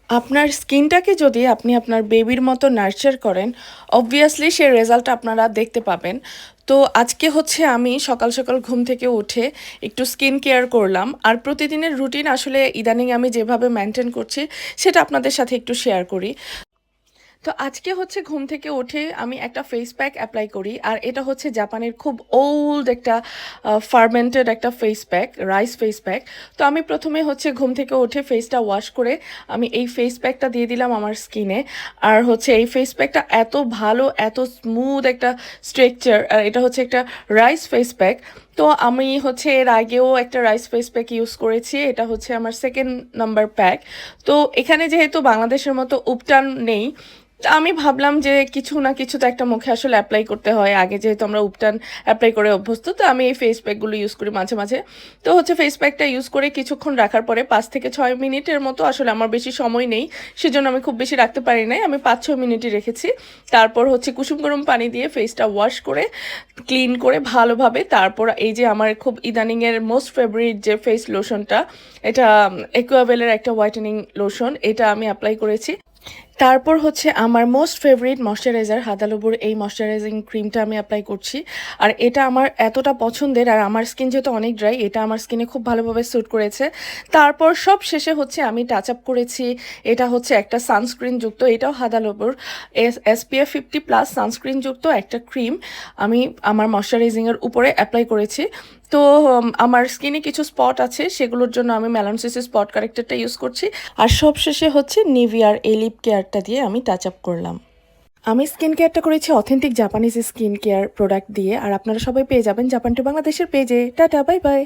আপনার স্কিনটাকে যদি আপনি আপনার বেবির মতো নার্চার করেন, অবভিয়াসলি সেই রেজাল্টটা আপনারা দেখতে পাবেন। তো আজকে হচ্ছে আমি সকাল সকাল ঘুম থেকে উঠে একটু স্কিন কেয়ার করলাম। আর প্রতিদিনের রুটিন আসলে ইদানিং আমি যেভাবে মেনটেন করছি সেটা আপনাদের সাথে একটু শেয়ার করি। তো আজকে হচ্ছে ঘুম থেকে উঠে আমি একটা ফেস প্যাক অ্যাপ্লাই করি, আর এটা হচ্ছে জাপানের খুব ওল্ড একটা ফার্মেন্টেড একটা face pack, rice face pack. তো আমি প্রথমে হচ্ছে ঘুম থেকে উঠে ফেসটা ওয়াশ করে আমি এই ফেস প্যাকটা দিয়ে দিলাম আমার স্কিনে। আর হচ্ছে এই ফেস প্যাকটা এত ভালো, এত স্মুথ একটা স্ট্রাকচার, আর এটা হচ্ছে একটা রাইস ফেস প্যাক। তো আমি হচ্ছে এর আগেও একটা রাইস ফেস প্যাক ইউজ করেছি, এটা হচ্ছে আমার সেকেন্ড নাম্বার প্যাক। তো এখানে যেহেতু বাংলাদেশের মতো উপটান নেই, তা আমি ভাবলাম যে কিছু না কিছু তো একটা মুখে আসলে অ্যাপ্লাই করতে হয়। আগে যেহেতু আমরা উপটান অ্যাপ্লাই করে অভ্যস্ত, তো আমি এই ফেস প্যাকগুলো ইউজ করি মাঝে মাঝে। তো হচ্ছে ফেস প্যাকটা ইউজ করে কিছুক্ষণ রাখার পরে 5 থেকে 6 মিনিটের মতো, আসলে আমার বেশি সময় নেই সেজন্য আমি খুব বেশি রাখতে পারি নাই, আমি 5-6 মিনিটই রেখেছি। তারপর হচ্ছে কুসুম গরম পানি দিয়ে ফেসটা ওয়াশ করে ক্লিন করে ভালোভাবে, তারপর এই যে আমার খুব ইদানিংয়ের মোস্ট ফেভারিট যে ফেস লোশনটা, এটা একুয়াভেলের একটা হোয়াইটেনিং লোশন, এটা আমি অ্যাপ্লাই করেছি। তারপর হচ্ছে আমার মোস্ট ফেভারিট ময়শ্চারাইজার হাদালুবুর এই ময়শ্চারাইজিং ক্রিমটা আমি অ্যাপ্লাই করছি। আর এটা আমার এতটা পছন্দের, আর আমার স্কিন যেহেতু অনেক ড্রাই, এটা আমার স্কিনে খুব ভালোভাবে স্যুট করেছে। তারপর সব শেষে হচ্ছে আমি টাচ আপ করেছি, এটা হচ্ছে একটা সানস্ক্রিন যুক্ত, এটাও হাদালুবুর SPF 50+ সানস্ক্রিন যুক্ত একটা ক্রিম আমি আমার ময়শ্চারাইজিংয়ের উপরে অ্যাপ্লাই করেছি। তো আমার স্কিনে কিছু স্পট আছে, সেগুলোর জন্য আমি ম্যালানসিসের স্পট কারেক্টরটা ইউজ করছি। আর সবশেষে হচ্ছে নিভিয়ার এই লিপ কেয়ারটা দিয়ে আমি টাচ আপ করলাম। আমি স্কিন কেয়ারটা করেছি authentic Japanese skin care product দিয়ে, আর আপনারা সবাই পেয়ে যাবেন জাপান টু বাংলাদেশের পেজে। Tata, bye bye.